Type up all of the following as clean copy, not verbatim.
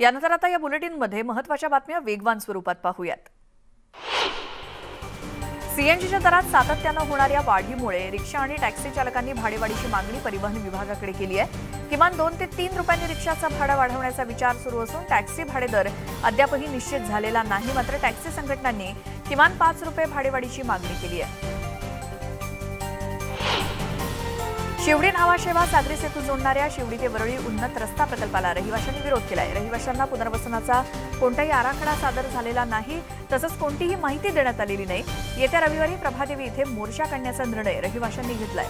यानंतर आता या बुलेटिनमध्ये महत्त्वाच्या बातम्या वेगवान स्वरूपात पाहूयात। सीएनजीच्या दरात सातत्यानं होणाऱ्या वाढीमुळे रिक्षा आणि टॅक्सी चालकांनी भाडेवाढीची मागणी परिवहन विभागाकडे केली आहे। किमान 2 ते 3 रुपयांनी रिक्षाचा भाडा वाढवण्याचा विचार सुरू असून टॅक्सी भाडे दर अद्यापही निश्चित झालेला नाही। मात्र टॅक्सी संघटनांनी किमान 5 रुपये भाडेवाढीची मागणी केली आहे। शिवडी नावाशेवा सागरी सेतू जोडणाऱ्या शिवडी ते वरळी उन्नत रस्ता प्रकल्पाला रहिवाशांनी विरोध केलाय। रहिवाशांना पुनर्वसनाचा कोणताही आराखडा सादर झालेला नाही, तसंच कोणतीही माहिती देण्यात आलेली नाही। येत्या रविवारी प्रभादेवी इथे मोर्चा काढण्याचा निर्णय रहिवाशांनी घेतलाय।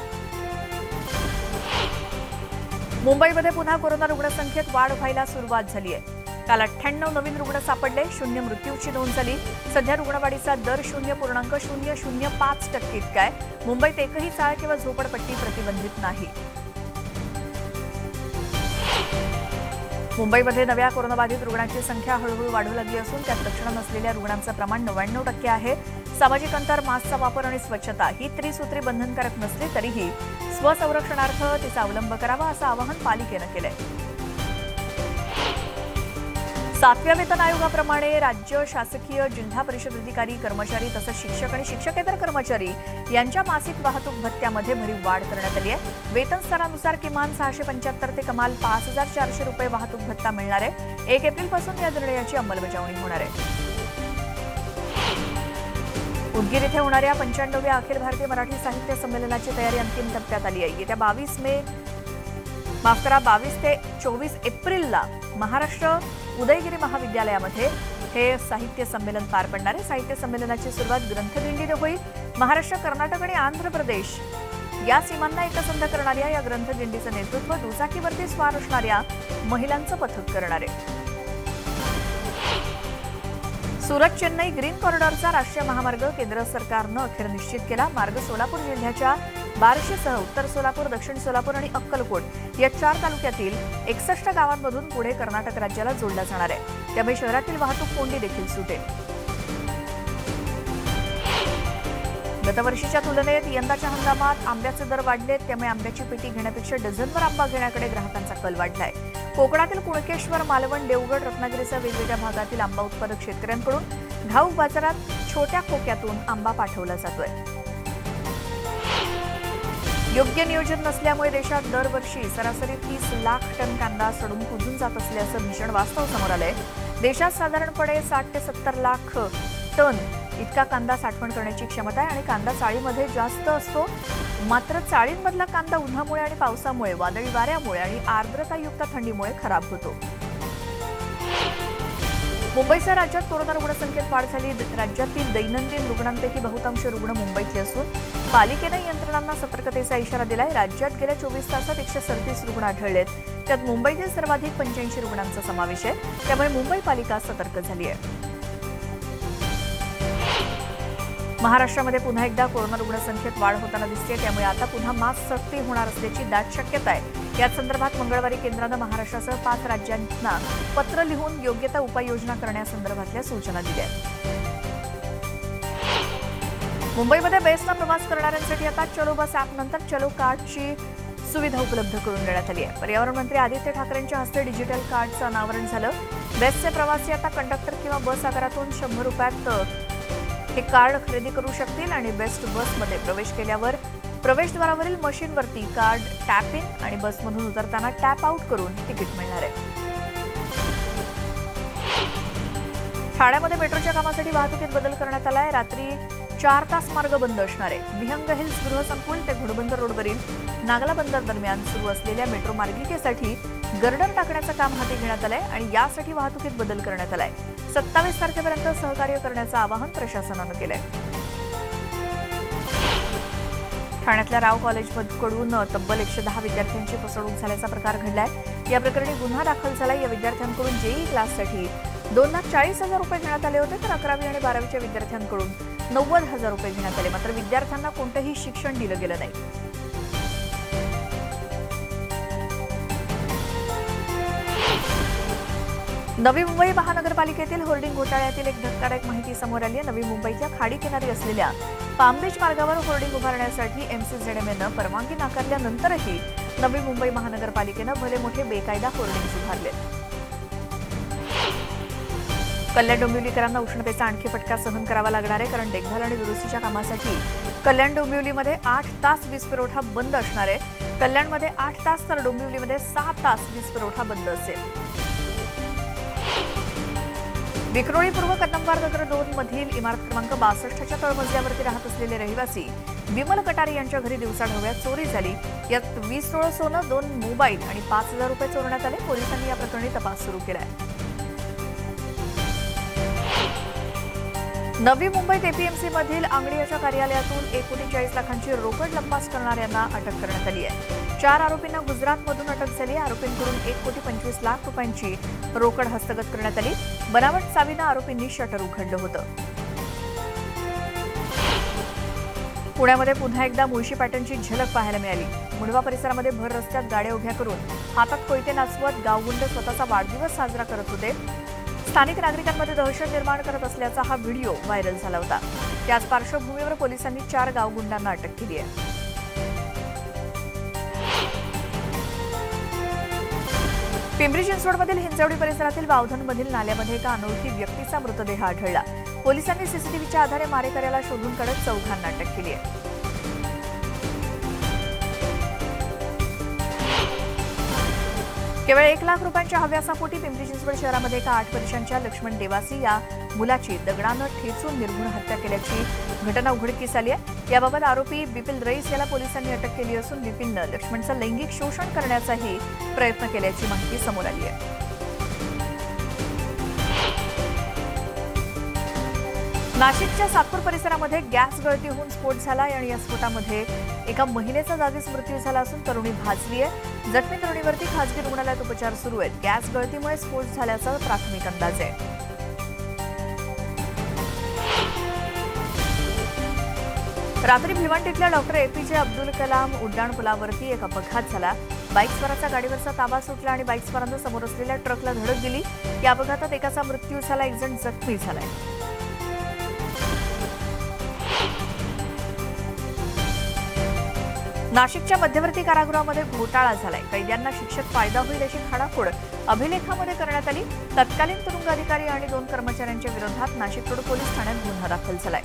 मुंबईमध्ये पुन्हा कोरोना रुग्णसंख्येत वाढ व्हायला सुरुवात झाली आहे। काल 98 नवीन रुग्ण सापडले, 0 मृत्यूची नोंद झाली। सध्या रुग्णवाढीचा दर 0.005% इतका आहे। मुंबईत एकही चाळ किंवा झोपडपट्टी प्रतिबंधित नाही। मुंबईमध्ये नव्या कोरोनाबाधित रुग्णांची संख्या हळूहळू वाढू लागली असून त्यात लक्षणं नसलेल्या रुग्णांचं प्रमाण 99% आहे। सामाजिक अंतर, मास्कचा वापर आणि स्वच्छता ही त्रिसूत्री बंधनकारक नसली तरीही स्वसंरक्षणार्थ तिचा अवलंब करावा असं आवाहन पालिकेनं केलंय। 7व्या वेतन आयोगाप्रमाणे राज्य शासकीय जिल्हा परिषद अधिकारी, कर्मचारी तसंच शिक्षक आणि शिक्षकेतर कर्मचारी यांच्या मासिक वाहतूक भत्त्यामध्ये भरीव वाढ करण्यात आली आहे। वेतन स्तरानुसार किमान 675 ते कमाल 5400 रुपये वाहतूक भत्ता मिळणार आहे। 1 एप्रिलपासून या निर्णयाची अंमलबजावणी होणार आहे। उदगीर इथे होणाऱ्या 95व्या अखिल भारतीय मराठी साहित्य संमेलनाची तयारी अंतिम टप्प्यात आली आहे। येत्या 22 ते 24 एप्रिलला महाराष्ट्र उदयगिरी महाविद्यालयामध्ये हे साहित्य संमेलन पार पडणार आहे। साहित्य संमेलनाची सुरुवात ग्रंथदिंडीने होईल। महाराष्ट्र, कर्नाटक आणि आंध्र प्रदेश या सीमांना एकसंध करणाऱ्या या ग्रंथदिंडीचं नेतृत्व दुचाकीवरती स्वार असणाऱ्या महिलांचं पथक करणार आहे। सुरत चेन्नई ग्रीन कॉरिडॉरचा राष्ट्रीय महामार्ग केंद्र सरकारनं अखेर निश्चित केला। मार्ग सोलापूर जिल्ह्याच्या बार्शीसह उत्तर सोलापूर, दक्षिण सोलापूर आणि अक्कलकोट या 4 तालुक्यातील 61 गावांमधून पुढे कर्नाटक राज्याला जोडला जाणार आहे। त्यामुळे शहरातील वाहतूक कोंडी देखील सुटेल। गतवर्षीच्या तुलनेत यंदाच्या हंगामात आंब्याचे दर वाढलेत, त्यामुळे आंब्याची पेटी घेण्यापेक्षा डझनभर आंबा घेण्याकडे ग्राहकांचा कल वाढलाय। कोकणातील कुणकेश्वर, मालवण, देवगड, रत्नागिरीसह वेगवेगळ्या भागातील आंबा उत्पादक शेतकऱ्यांकडून घाऊक बाजारात छोट्या खोक्यातून आंबा पाठवला जातोय। योग्य नियोजन नसल्यामुळे देशात दरवर्षी सरासरी 30 लाख टन कांदा सडून कुजून जात असल्याचं भीषण वास्तव समोर आलंय। देशात साधारणपणे 60 ते 70 लाख टन इतका कांदा साठवण करण्याची क्षमता आहे आणि कांदा चाळीमध्ये जास्त असतो। मात्र चाळींमधला कांदा उन्हामुळे आणि पावसामुळे, वादळी वाऱ्यामुळे आणि आर्द्रतायुक्त थंडीमुळे खराब होतो। मुंबईसह राज्यात कोरोना रुग्णसंख्येत वाढ झाली। राज्यातील दैनंदिन रुग्णांपैकी बहुतांश रुग्ण मुंबईतले असून पालिकेने यंत्रणांना सतर्कतेचा इशारा दिलाय। राज्यात गेल्या 24 तासात 137 रुग्ण आढळलेत, त्यात मुंबईतील सर्वाधिक 85 रुग्णांचा समावेश आहे। त्यामुळे मुंबई पालिका सतर्क झाली आहे। महाराष्ट्रामध्ये पुन्हा एकदा कोरोना रुग्णसंख्येत वाढ होताना दिसते, त्यामुळे आता पुन्हा मास्क सक्ती होणार असल्याची दाट शक्यता आहे। याच संदर्भात मंगळवारी केंद्रानं महाराष्ट्रासह 5 राज्यांना पत्र लिहून योग्य त्या उपाययोजना करण्यासंदर्भातल्या सूचना दिल्या आहेत। मुंबईमध्ये बेस्टनं प्रवास करणाऱ्यांसाठी आता चलो बस ॲपनंतर चलो कार्डची सुविधा उपलब्ध करून देण्यात आली आहे। पर्यावरण मंत्री आदित्य ठाकरेंच्या हस्ते डिजिटल कार्डचं अनावरण झालं। बेस्टचे प्रवासी आता कंडक्टर किंवा बस आगारातून 100 रुपयात हे कार्ड खरेदी करू शकतील आणि बेस्ट बसमध्ये प्रवेश केल्यावर प्रवेशद्वारावरील मशीनवरती कार्ड टॅप इन आणि बसमधून उतरताना टॅप आउट करून तिकीट मिळणार आहे। ठाण्यामध्ये मेट्रोच्या कामासाठी वाहतुकीत बदल करण्यात आलाय। रात्री 4 तास मार्ग बंद असणार आहे। विहंग हिल्स गृहसंकुल ते घोडबंदर रोडवरील नागला बंदर दरम्यान सुरू असलेल्या मेट्रो मार्गिकेसाठी गर्डर टाकण्याचं काम हाती घेण्यात आलंय आणि यासाठी वाहतुकीत बदल करण्यात आलाय। 27 तारखेपर्यंत सहकार्य करण्याचं आवाहन प्रशासनानं केलंय। ठाण्यातल्या राव कॉलेजकडून तब्बल 110 विद्यार्थ्यांची फसवणूक झाल्याचा प्रकार घडलाय। या प्रकरणी गुन्हा दाखल झालाय। या विद्यार्थ्यांकडून जेईई क्लाससाठी 2,40,000 रुपये घेण्यात आले होते, तर 11वी आणि 12वीच्या विद्यार्थ्यांकडून 90,000 रुपये घेण्यात आले। मात्र विद्यार्थ्यांना कोणतंही शिक्षण दिलं गेलं नाही। नवी मुंबई महानगरपालिकेतील होर्डिंग घोटाळ्यातील एक धक्कादायक माहिती समोर आली आहे। नवी मुंबईच्या खाडी किनारी असलेल्या पाम बीच मार्गावर होर्डिंग उभारण्यासाठी MCZMAनं परवानगी नाकारल्यानंतरही नवी मुंबई महानगरपालिकेनं भले मोठे बेकायदा होर्डिंग्ज उभारले। कल्याण डोंबिवलीकरांना उष्णतेचा आणखी फटका सहन करावा लागणार आहे, कारण देखभाल आणि दुरुस्तीच्या कामासाठी कल्याण डोंबिवलीमध्ये 8 तास वीज पुरवठा बंद असणार आहे. कल्याणमध्ये 8 तास तर डोंबिवलीमध्ये 6 तास वीज पुरवठा बंद असेल. विक्रोळी पूर्व कदंबार नगर 2 मधील इमारत क्रमांक 62च्या तळमजल्यावरती राहत असलेले रहिवासी विमल कटारे यांच्या घरी दिवसाढवळ्यात चोरी झाली. यात 20 तोळे सोनं, 2 मोबाईल आणि 5,000 रुपये चोरण्यात आले. पोलिसांनी या प्रकरणी तपास सुरू केलाय. नवी मुंबईत एपीएमसी मधील आंगडियाच्या कार्यालयातून 1,40 लाखांची रोकड लंपास करणाऱ्यांना अटक करण्यात आली आहे. 4 आरोपींना गुजरातमधून अटक झाली. आरोपींकडून 1,25 लाख रुपयांची रोकड हस्तगत करण्यात आली. बनावट चावीनं आरोपींनी शटर उघडलं होतं. पुण्यामध्ये पुन्हा एकदा मुळशी पॅटर्नची झलक पाहायला मिळाली. मुंडवा परिसरामध्ये भर रस्त्यात गाड्या उभ्या करून हातात कोयते नाचवत गावगुंड स्वतःचा वाढदिवस साजरा करत होते. स्थानिक नागरिकांमध्ये दहशत निर्माण करत असल्याचा हा व्हिडिओ व्हायरल झाला होता. त्याच पार्श्वभूमीवर पोलिसांनी 4 गावगुंडांना अटक केली आहे. पिंपरी चिंचवडमधील हिंजवडी परिसरातील बावधनमधील नाल्यामध्ये एका अनोळखी व्यक्तीचा मृतदेह आढळला. पोलिसांनी सीसीटीव्हीच्या आधारे मारेकऱ्याला शोधून काढत 4 अटक केली आहे. केवळ 1 लाख रुपयांच्या हव्यासापोटी पिंपरी चिंचवड शहरामध्ये एका 8 वर्षांच्या लक्ष्मण देवासी या मुलाची दगडानं ठेचून निर्घृण हत्या केल्याची घटना उघडकीस आली आहे. याबाबत आरोपी बिपिल रईस याला पोलिसांनी अटक केली असून बिपिलनं लक्ष्मणचं लैंगिक शोषण करण्याचाही प्रयत्न केल्याची माहिती समोर आली आहे. नाशिकच्या सातपूर परिसरामध्ये गॅस गळती होऊन स्फोट झाला आणि या स्फोटामध्ये एका महिलेचा जागीच मृत्यू झाला असून तरुणी भाजली आहे. जखमी तरुणीवरती खासगी रुग्णालयात उपचार सुरू आहेत. गॅस गळतीमुळे स्फोट झाल्याचा प्राथमिक अंदाज आहे. रात्री भिवंडीतल्या डॉक्टर एपीजे अब्दुल कलाम उड्डाणपुलावरती एक अपघात झाला. बाईकस्वाराचा गाडीवरचा ताबा सुटला आणि बाईकस्वारानं समोर असलेल्या ट्रकला धडक दिली. या अपघातात एकाचा मृत्यू झाला, 1 जण जखमी झालाय. नाशिकच्या मध्यवर्ती कारागृहामध्ये घोटाळा झालाय. कैद्यांना शिक्षेत फायदा होईल अशी खाडाखोड अभिलेखामध्ये करण्यात आली. तत्कालीन तुरुंग अधिकारी आणि 2 कर्मचाऱ्यांच्या विरोधात नाशिक रोड पोलीस ठाण्यात गुन्हा दाखल झालाय.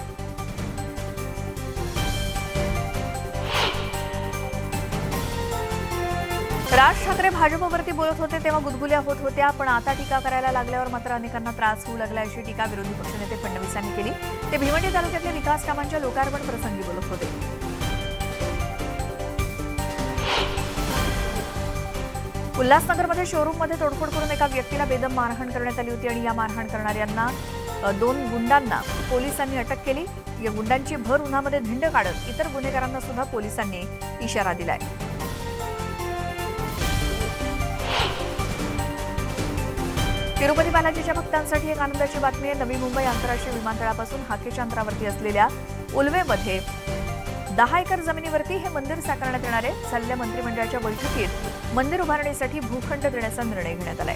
राज ठाकरे भाजपवरती बोलत होते तेव्हा गुदगुल्या होत होत्या, पण आता टीका करायला लागल्यावर मात्र अनेकांना त्रास होऊ लागला अशी टीका विरोधी पक्षनेते फडणवीसांनी केली. ते भिवंडी तालुक्यातल्या विकास कामांच्या लोकार्पण प्रसंगी बोलत होते. उल्हासनगरमध्ये शोरूममध्ये तोडफोड करून एका व्यक्तीला बेदम मारहाण करण्यात आली होती आणि या मारहाण करणाऱ्यांना 2 गुंडांना पोलिसांनी अटक केली. या गुंडांची भर उन्हामध्ये धिंड काढत इतर गुन्हेगारांना सुद्धा पोलिसांनी इशारा दिलाय. तिरुपती बालाजीच्या भक्तांसाठी एक आनंदाची बातमी आहे. नवी मुंबई आंतरराष्ट्रीय विमानतळापासून हाकेच्या अंतरावरती असलेल्या उल्वेमध्ये 10 एकर जमिनीवरती हे मंदिर साकारण्यात येणार आहे. झालेल्या मंत्रिमंडळाच्या बैठकीत मंदिर उभारणीसाठी भूखंड देण्याचा निर्णय घेण्यात आलाय.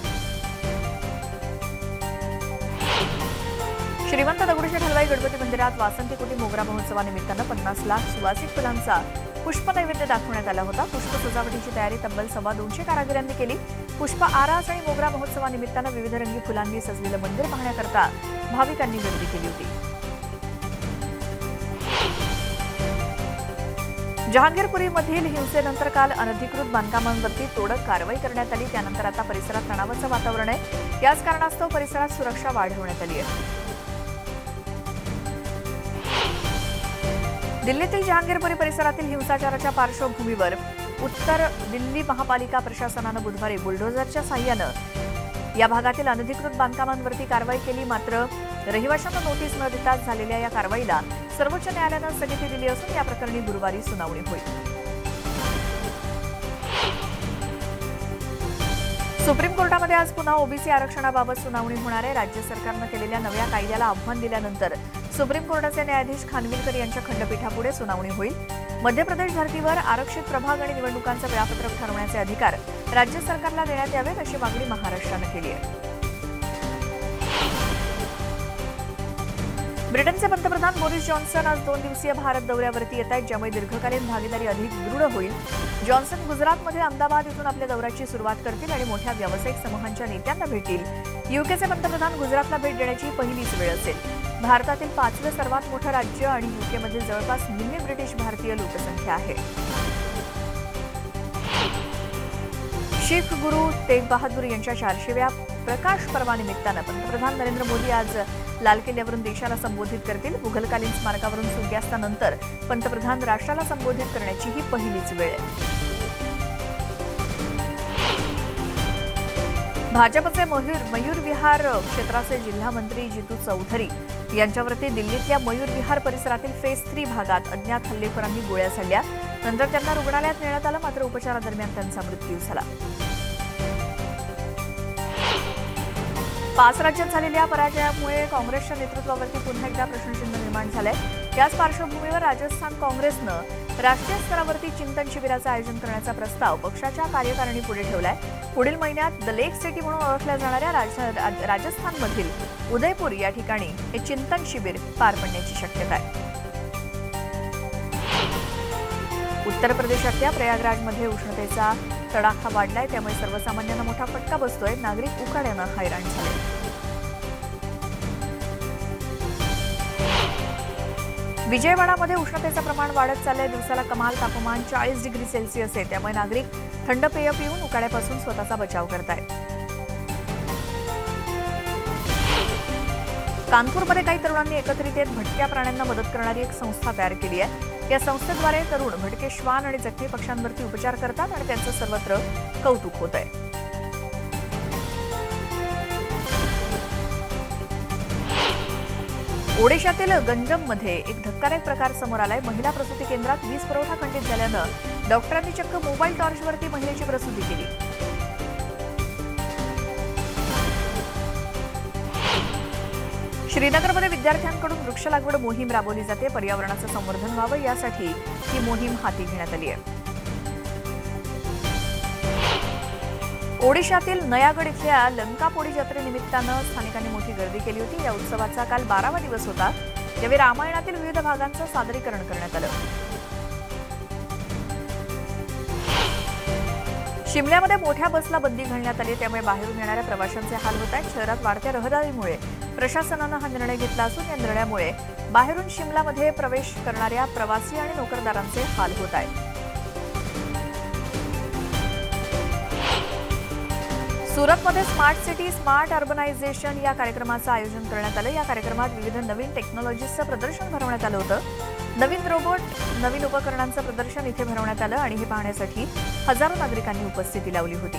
श्रीमंत दगडूशेठ हलवाई गणपती मंदिरात वासंती कोटी मोगरा महोत्सवानिमित्तानं 50 लाख सुवासिक फुलांचा पुष्प नैवेद्य दाखवण्यात आला होता. पुष्प सजावटीची तयारी तब्बल 250 कारागिरांनी केली. पुष्प आरास आणि मोगरा महोत्सवानिमित्तानं विविध रंगी फुलांनी सजलेलं मंदिर पाहण्याकरता भाविकांनी गर्दी केली होती. जहांगीरपुरीमधील हिंसेनंतर काल अनधिकृत बांधकामांवरती तोडक कारवाई करण्यात आली. त्यानंतर आता परिसरात तणावाचं वातावरण आहे. याच कारणास्तव परिसरात सुरक्षा वाढवण्यात आली आहे. दिल्लीतील जहांगीरपुरी परिसरातील हिंसाचाराच्या पार्श्वभूमीवर उत्तर दिल्ली महापालिका प्रशासनानं बुधवारी बुलडोझरच्या साह्यानं या भागातील अनधिकृत बांधकामांवरती कारवाई केली. मात्र रहिवाशांना नोटीस न देताच झालेल्या या कारवाईला सर्वोच्च न्यायालयानं स्थगिती दिली असून या प्रकरणी गुरुवारी सुनावणी होईल. सुप्रीम कोर्टामध्ये आज पुन्हा ओबीसी आरक्षणाबाबत सुनावणी होणार आहे. राज्य सरकारनं केलेल्या नव्या कायद्याला आव्हान दिल्यानंतर सुप्रीम कोर्टाचे न्यायाधीश खानविलकर यांच्या खंडपीठापुढे सुनावणी होईल. मध्य प्रदेश धर्तीवर आरक्षित प्रभाग आणि निवडणुकांचं वेळापत्रक ठरवण्याचे अधिकार राज्य सरकारला देण्यात यावेत अशी मागणी महाराष्ट्रानं केली आहे. ब्रिटनचे पंतप्रधान बोरिस जॉन्सन आज 2 दिवसीय भारत दौऱ्यावरती येत आहेत, ज्यामुळे दीर्घकालीन भागीदारी अधिक दृढ होईल. जॉन्सन गुजरातमध्ये अहमदाबाद इथून आपल्या दौऱ्याची सुरुवात करतील आणि मोठ्या व्यावसायिक समूहांच्या नेत्यांना भेटतील. यूकेचे पंतप्रधान गुजरातला भेट देण्याची पहिलीच वेळ असेल. भारतातील 5वे सर्वात मोठं राज्य आणि यूकेमधील जवळपास निम्मी ब्रिटिश भारतीय लोकसंख्या आहे. शीख गुरु तेग बहादूर यांच्या 400व्या प्रकाश पर्वानिमित्तानं पंतप्रधान नरेंद्र मोदी आज लाल किल्ल्यावरून देशाला संबोधित करतील. मुघलकालीन स्मारकावरून सूर्यास्तानंतर पंतप्रधान राष्ट्राला संबोधित करण्याची ही पहिलीच वेळ आहे. भाजपचे मयूर विहार क्षेत्राचे जिल्हा मंत्री जितू चौधरी यांच्यावरती दिल्लीतल्या मयूर विहार परिसरातील फेज 3 भागात अज्ञात हल्लेखोरांनी गोळ्या झाडल्या. नंतर त्यांना रुग्णालयात नेण्यात आलं, मात्र उपचारादरम्यान त्यांचा मृत्यू झाला. 5 राज्यात झालेल्या पराजयामुळे काँग्रेसच्या नेतृत्वावरती पुन्हा एकदा प्रश्नचिन्ह निर्माण झालंय. याच पार्श्वभूमीवर राजस्थान काँग्रेसनं राष्ट्रीय स्तरावरती चिंतन शिबिराचं आयोजन करण्याचा प्रस्ताव पक्षाच्या कार्यकारिणीपुढे ठेवलाय. पुढील महिन्यात द लेक सिटी म्हणून ओळखल्या जाणाऱ्या राजस्थानमधील उदयपूर या ठिकाणी हे चिंतन शिबिर पार पडण्याची शक्यता आहे. उत्तर प्रदेशातल्या प्रयागराजमध्ये उष्णतेचा तडाखा वाढलाय, त्यामुळे सर्वसामान्यांना मोठा फटका बसतोय. नागरिक उकाड्यानं हैराण झाले. विजयवाडामध्ये उष्णतेचं प्रमाण वाढत चाललंय. दिवसाला कमाल तापमान 40 डिग्री सेल्सिअस आहे, त्यामुळे नागरिक थंड पेय पिऊन उकाड्यापासून स्वतःचा बचाव करतायत. कानपूरमध्ये काही तरुणांनी एकत्रित येत भटक्या प्राण्यांना मदत करणारी एक संस्था तयार केली आहे. या संस्थेद्वारे तरुण भटके श्वान आणि जखमी पक्ष्यांवरती उपचार करतात आणि त्यांचं सर्वत्र कौतुक होत आहे. ओडिशातील गंजममध्ये एक धक्कादायक प्रकार समोर आलाय. महिला प्रसूती केंद्रात वीज पुरवठा खंडित झाल्यानं डॉक्टरांनी चक्क मोबाईल टॉर्चवरती महिलेची प्रसूती केली. श्रीनगरमध्ये विद्यार्थ्यांकडून वृक्ष लागवड मोहीम राबवली जाते. पर्यावरणाचं संवर्धन व्हावं यासाठी ही मोहीम हाती घेण्यात आली आहे. ओडिशातील नयागड इथल्या लंकापोडी जत्रेनिमित्तानं स्थानिकांनी मोठी गर्दी केली होती. या उत्सवाचा काल 12वा दिवस होता. यावेळी रामायणातील विविध भागांचं सादरीकरण करण्यात आलं. शिमल्यामध्ये मोठ्या बसला बंदी घालण्यात आली, त्यामुळे बाहेरून येणाऱ्या प्रवाशांचे हाल होत आहेत. शहरात वाढत्या रहदारीमुळे प्रशासनानं हा निर्णय घेतला असून या निर्णयामुळे बाहेरून शिमल्यामध्ये प्रवेश करणाऱ्या प्रवासी आणि नोकरदारांचे हाल होत आहेत. सुरतमध्ये स्मार्ट सिटी स्मार्ट अर्बनायझेशन या कार्यक्रमाचं आयोजन करण्यात आलं. या कार्यक्रमात विविध नवीन टेक्नॉलॉजीजचं प्रदर्शन भरवण्यात आलं होतं. नवीन रोबोट, नवीन उपकरणांचं प्रदर्शन इथे भरवण्यात आलं आणि हे पाहण्यासाठी हजारो नागरिकांनी उपस्थिती लावली होती.